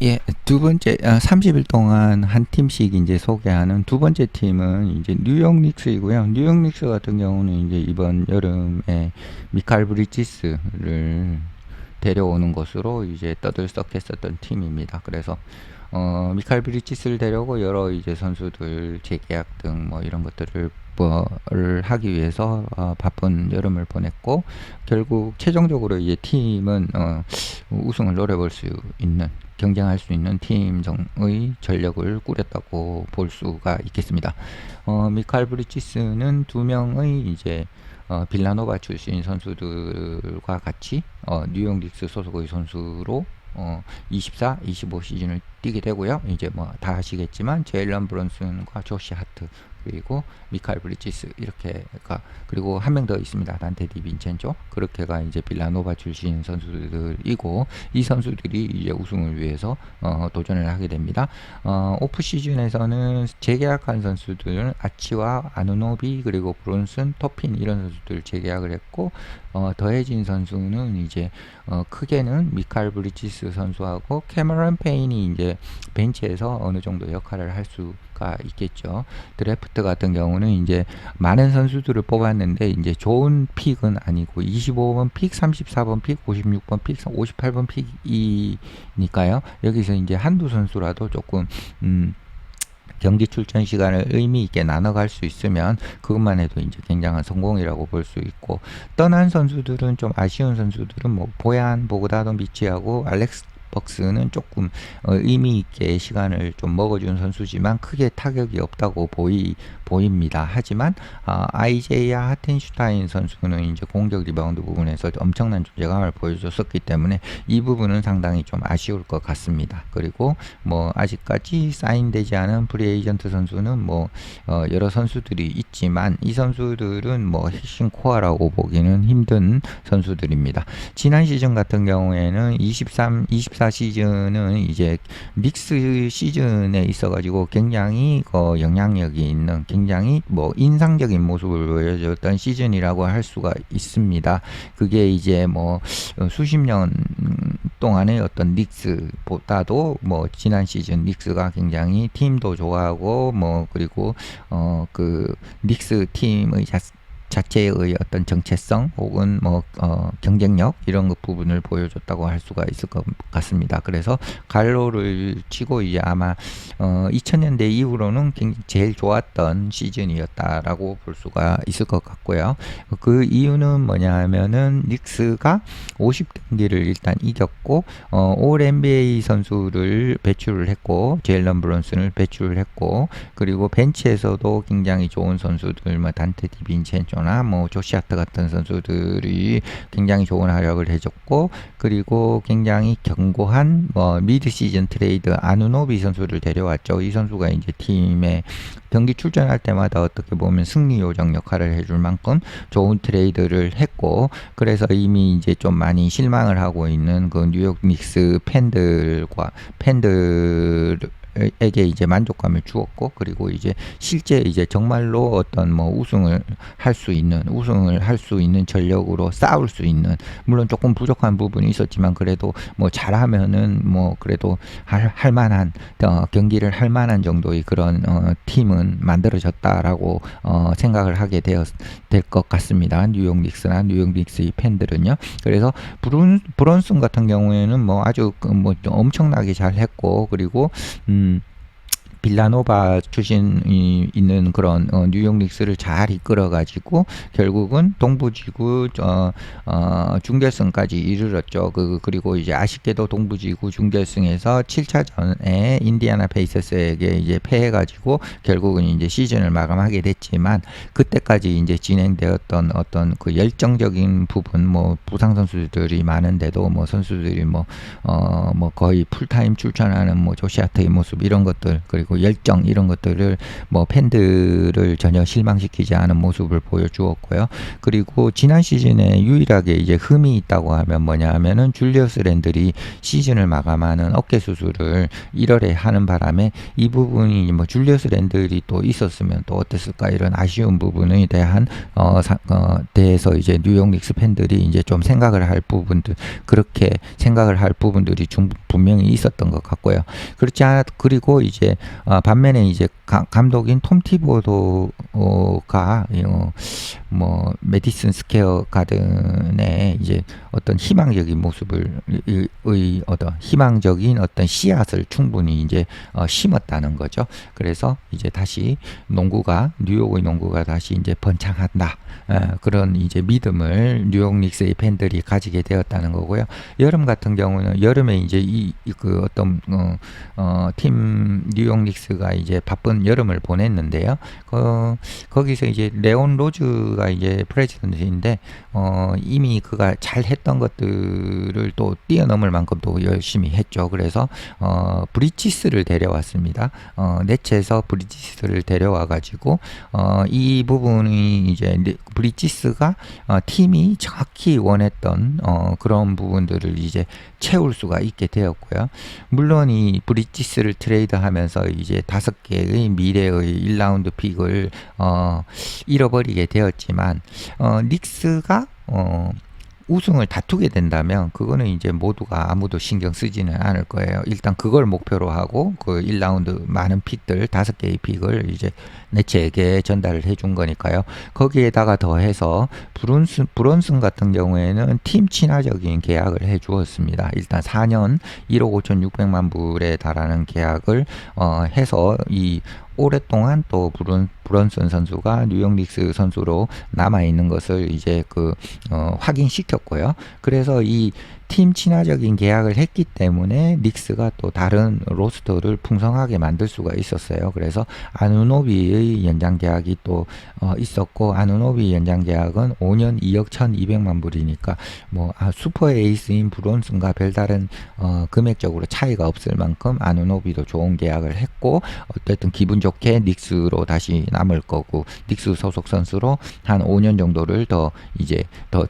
예, 두 번째, 30일 동안 한 팀씩 이제 소개하는 두 번째 팀은 이제 뉴욕 닉스이고요. 뉴욕 닉스 같은 경우는 이제 이번 여름에 미칼 브리지스를 데려오는 것으로 이제 떠들썩했었던 팀입니다. 그래서 미칼 브리지스를 데려오고 여러 이제 선수들 재계약 등 뭐 이런 것들을 를 하기 위해서 바쁜 여름을 보냈고, 결국 최종적으로 이제 팀은 우승을 노려볼 수 있는, 경쟁할 수 있는 팀의 전력을 꾸렸다고 볼 수가 있겠습니다. 미칼 브리지스는 두 명의 이제 빌라노바 출신 선수들과 같이 뉴욕 닉스 소속의 선수로 24, 25 시즌을 뛰게 되고요. 이제 뭐 다 아시겠지만 제일런 브런슨과 조시 하트, 그리고 미칼 브리지스, 이렇게가, 그리고 한 명 더 있습니다. 단테 디빈첸조. 그렇게가 이제 빌라노바 출신 선수들이고, 이 선수들이 이제 우승을 위해서 도전을 하게 됩니다. 오프 시즌에서는 재계약한 선수들은 아치와 아누노비, 그리고 브론슨, 토핀, 이런 선수들 재계약을 했고, 더해진 선수는 이제 크게는 미칼 브리지스 선수하고 캐머런 페인이 이제 벤치에서 어느 정도 역할을 할 수가 있겠죠. 드래프트 같은 경우는 이제 많은 선수들을 뽑았는데 이제 좋은 픽은 아니고 25번 픽, 34번 픽, 56번 픽, 58번 픽이니까요. 여기서 이제 한두 선수라도 조금 경기 출전 시간을 의미 있게 나눠갈 수 있으면 그것만 해도 이제 굉장한 성공이라고 볼 수 있고, 떠난 선수들은 좀 아쉬운 선수들은 뭐 보얀 보그다노비치하고 알렉스 벅스는 조금 의미 있게 시간을 좀 먹어준 선수지만 크게 타격이 없다고 보입니다. 하지만 아이제이아 하텐슈타인 선수는 이제 공격 리바운드 부분에서 엄청난 존재감을 보여줬었기 때문에 이 부분은 상당히 좀 아쉬울 것 같습니다. 그리고 뭐 아직까지 사인되지 않은 프리에이전트 선수는 뭐 여러 선수들이 있지만 이 선수들은 뭐 핵심 코어라고 보기는 힘든 선수들입니다. 지난 시즌 같은 경우에는 23, 24 시즌은 이제 닉스 시즌에 있어가지고 굉장히 영향력이 있는, 굉장히 뭐 인상적인 모습을 보여줬던 시즌이라고 할 수가 있습니다. 그게 이제 뭐 수십 년 동안의 어떤 닉스보다도 뭐 지난 시즌 닉스가 굉장히 팀도 좋아하고 뭐 그리고 그 닉스 팀의 자체의 어떤 정체성 혹은 뭐 경쟁력, 이런 것 부분을 보여줬다고 할 수가 있을 것 같습니다. 그래서 갈로를 치고 이제 아마 2000년대 이후로는 제일 좋았던 시즌이었다라고 볼 수가 있을 것 같고요. 그 이유는 뭐냐 하면은 닉스가 50경기를 일단 이겼고 올 NBA 선수를 배출을 했고, 제일런 브론슨을 배출을 했고, 그리고 벤치에서도 굉장히 좋은 선수들, 뭐 단테 디빈첸조 나 뭐 조시 하트 같은 선수들이 굉장히 좋은 활약을 해줬고, 그리고 굉장히 견고한 뭐 미드 시즌 트레이드 아누노비 선수를 데려왔죠. 이 선수가 이제 팀에 경기 출전할 때마다 어떻게 보면 승리 요정 역할을 해줄 만큼 좋은 트레이드를 했고, 그래서 이미 이제 좀 많이 실망을 하고 있는 그 뉴욕 닉스 팬들에게 이제 만족감을 주었고, 그리고 이제 실제 이제 정말로 어떤 뭐 우승을 할 수 있는 전력으로 싸울 수 있는, 물론 조금 부족한 부분이 있었지만 그래도 뭐 잘하면은 뭐 그래도 할 만한 경기를 할 만한 정도의 그런 팀은 만들어졌다라고 생각을 하게 될 것 같습니다. 뉴욕 닉스나 뉴욕 닉스의 팬들은요. 그래서 브론슨 같은 경우에는 뭐 아주 뭐 엄청나게 잘했고, 그리고 빌라노바 출신이 있는 그런 뉴욕 닉스를 잘 이끌어가지고 결국은 동부지구 준결승까지 이르렀죠. 그리고 이제 아쉽게도 동부지구 준결승에서 7차전에 인디애나 페이서스에게 이제 패해가지고 결국은 이제 시즌을 마감하게 됐지만, 그때까지 이제 진행되었던 어떤 그 열정적인 부분, 뭐 부상 선수들이 많은데도 뭐 선수들이 뭐 거의 풀타임 출전하는 뭐 조시 하트의 모습, 이런 것들, 그리고 그리고 열정 이런 것들을 뭐 팬들을 전혀 실망시키지 않은 모습을 보여주었고요. 그리고 지난 시즌에 유일하게 이제 흠이 있다고 하면 뭐냐 하면은 줄리어스 랜들이 시즌을 마감하는 어깨 수술을 1월에 하는 바람에 이 부분이 뭐 줄리어스 랜들이 또 있었으면 또 어땠을까 이런 아쉬운 부분에 대한 대해서 이제 뉴욕 닉스 팬들이 이제 좀 생각을 할 부분들 그렇게 생각을 할 부분들이 분명히 있었던 것 같고요. 그렇지 않아 그리고 이제 반면에 이제 감독인 톰 티보도가 뭐 메디슨 스퀘어 가든의 이제 어떤 희망적인 모습을 어떤 희망적인 어떤 씨앗을 충분히 이제 심었다는 거죠. 그래서 이제 다시 뉴욕의 농구가 다시 이제 번창한다. 그런 이제 믿음을 뉴욕 닉스의 팬들이 가지게 되었다는 거고요. 여름 같은 경우는 여름에 이제 그 어떤 팀 뉴욕 닉스가 이제 바쁜 여름을 보냈는데요. 거기서 이제 레온 로즈가 이제 프레지던트인데 이미 그가 잘 했던 것들을 또 뛰어넘을 만큼 또 열심히 했죠. 그래서 브리치스를 데려왔습니다. 네츠에서 브리치스를 데려와 가지고 이 부분이 이제 브리치스가 팀이 정확히 원했던 그런 부분들을 이제 채울 수가 있게 되었고요. 물론 이 브리치스를 트레이드하면서 이제 5개의 미래의 1라운드 픽을 잃어버리게 되었지만 닉스가 우승을 다투게 된다면 그거는 이제 모두가 아무도 신경 쓰지는 않을 거예요. 일단 그걸 목표로 하고 그 1라운드 많은 픽들 5개의 픽을 이제 네츠에게 전달을 해준 거니까요. 거기에다가 더해서 브론슨 같은 경우에는 팀 친화적인 계약을 해 주었습니다. 일단 4년 1억 5,600만 불에 달하는 계약을 해서 이 오랫동안 또 브론슨 선수가 뉴욕 닉스 선수로 남아 있는 것을 이제 확인시켰고요. 그래서 이 팀 친화적인 계약을 했기 때문에 닉스가 또 다른 로스터를 풍성하게 만들 수가 있었어요. 그래서 아누노비의 연장 계약이 또 있었고 아누노비 연장 계약은 5년 2억 1,200만 불이니까 뭐 슈퍼 에이스인 브론슨과 별다른 금액적으로 차이가 없을 만큼 아누노비도 좋은 계약을 했고 어쨌든 기분 좋게 닉스로 다시 남을 거고 닉스 소속 선수로 한 5년 정도를 더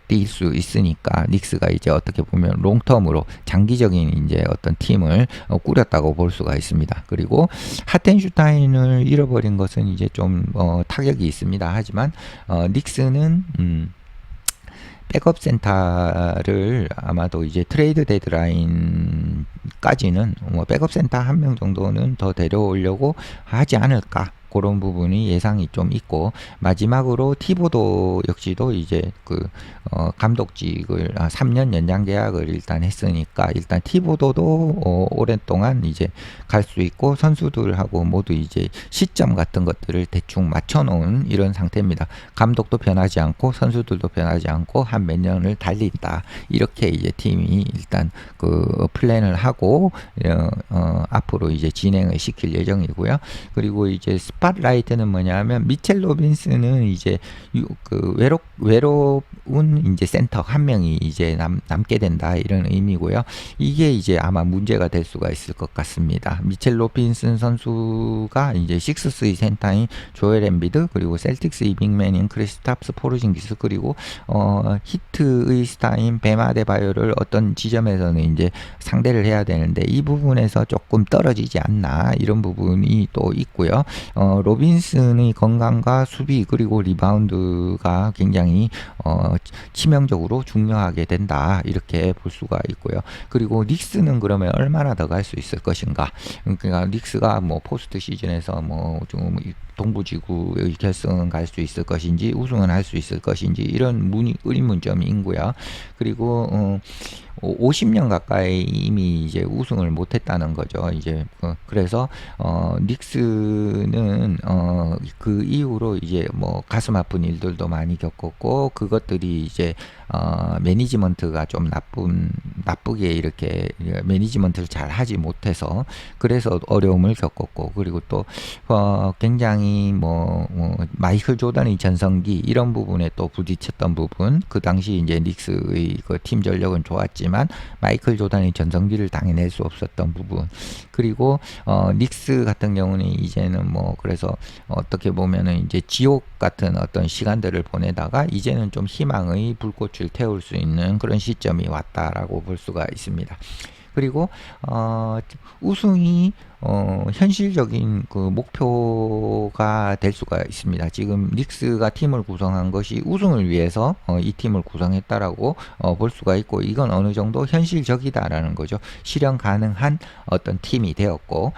뛸 수 있으니까 닉스가 이제 어떻게 보면 롱텀으로 장기적인 이제 어떤 팀을 꾸렸다고 볼 수가 있습니다. 그리고 하텐슈타인을 잃어버린 것은 이제 좀 타격이 있습니다. 하지만 닉스는 백업 센터를 아마도 이제 트레이드 데드라인까지는 뭐 백업 센터 1명 정도는 더 데려오려고 하지 않을까. 그런 부분이 예상이 좀 있고 마지막으로 티보도 역시도 이제 감독직을 3년 연장 계약을 일단 했으니까 일단 티보도도 오랫동안 이제 갈 수 있고 선수들하고 모두 이제 시점 같은 것들을 대충 맞춰 놓은 이런 상태입니다. 감독도 변하지 않고 선수들도 변하지 않고 한 몇 년을 달린다. 이렇게 이제 팀이 일단 플랜을 하고 앞으로 이제 진행을 시킬 예정이고요. 그리고 이제 스팟라이트는 뭐냐면 미첼 로빈스는 이제 외로운 이제 센터 1명이 이제 남게 된다 이런 의미고요. 이게 이제 아마 문제가 될 수가 있을 것 같습니다. 미첼 로빈슨 선수가 이제 식스의 센터인 조엘 엠비드 그리고 셀틱스의 빅맨인 크리스탑스 포르징기스 그리고 히트의 스타인 뱀 아데바요를 어떤 지점에서는 이제 상대를 해야 되는데 이 부분에서 조금 떨어지지 않나 이런 부분이 또 있고요. 로빈슨의 건강과 수비 그리고 리바운드가 굉장히 치명적으로 중요하게 된다 이렇게 볼 수가 있고요. 그리고 닉스는 그러면 얼마나 더 갈 수 있을 것인가? 그러니까 닉스가 뭐 포스트 시즌에서 뭐 좀 동부지구의 결승은 갈 수 있을 것인지 우승은 할 수 있을 것인지 이런 의문점이 있고요. 그리고 50년 가까이 이미 이제 우승을 못했다는 거죠. 이제 그래서 닉스는 그 이후로 이제 뭐 가슴 아픈 일들도 많이 겪었고 그것들이 이제 매니지먼트가 좀 나쁘게 이렇게 매니지먼트를 잘 하지 못해서 그래서 어려움을 겪었고 그리고 또 굉장히 마이클 조던의 전성기 이런 부분에 또 부딪혔던 부분 그 당시 이제 닉스의 팀 전력은 좋았지만 있었지만 마이클 조던이 전성기를 당해낼 수 없었던 부분, 그리고 닉스 같은 경우는 이제는 뭐 그래서 어떻게 보면은 이제 지옥 같은 어떤 시간들을 보내다가 이제는 좀 희망의 불꽃을 태울 수 있는 그런 시점이 왔다라고 볼 수가 있습니다. 그리고 우승이 현실적인 그 목표가 될 수가 있습니다. 지금 닉스가 팀을 구성한 것이 우승을 위해서 이 팀을 구성했다라고 볼 수가 있고, 이건 어느 정도 현실적이다라는 거죠. 실현 가능한 어떤 팀이 되었고,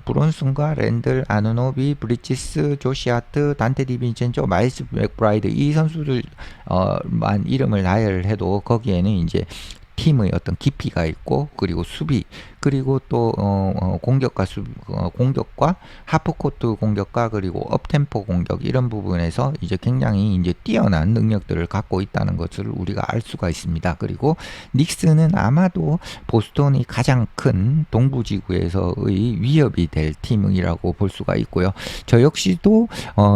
브론슨과 랜들, 아누노비, 브리지스, 조시 하트, 단테 디빈첸조, 마일스 맥브라이드, 이 선수들만 이름을 나열해도 거기에는 이제 팀의 어떤 깊이가 있고, 그리고 수비, 그리고 또 공격과 공격과 하프코트 공격과 그리고 업템포 공격, 이런 부분에서 이제 굉장히 이제 뛰어난 능력들을 갖고 있다는 것을 우리가 알 수가 있습니다. 그리고 닉스는 아마도 보스턴이 가장 큰 동부지구에서의 위협이 될 팀이라고 볼 수가 있고요. 저 역시도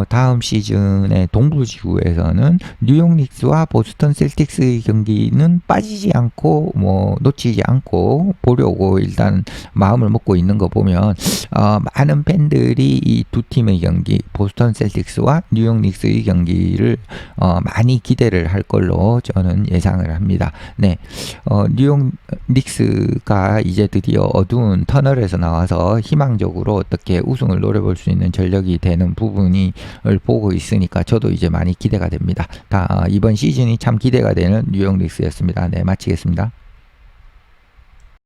다음 시즌의 동부지구에서는 뉴욕 닉스와 보스턴 셀틱스의 경기는 빠지지 않고 뭐 놓치지 않고 보려고 일단 마음을 먹고 있는 거 보면 많은 팬들이 이 두 팀의 경기, 보스턴 셀틱스와 뉴욕 닉스의 경기를 많이 기대를 할 걸로 저는 예상을 합니다. 네, 뉴욕 닉스가 이제 드디어 어두운 터널에서 나와서 희망적으로 어떻게 우승을 노려볼 수 있는 전력이 되는 부분을 보고 있으니까 저도 이제 많이 기대가 됩니다. 이번 시즌이 참 기대가 되는 뉴욕 닉스였습니다. 네, 마치겠습니다.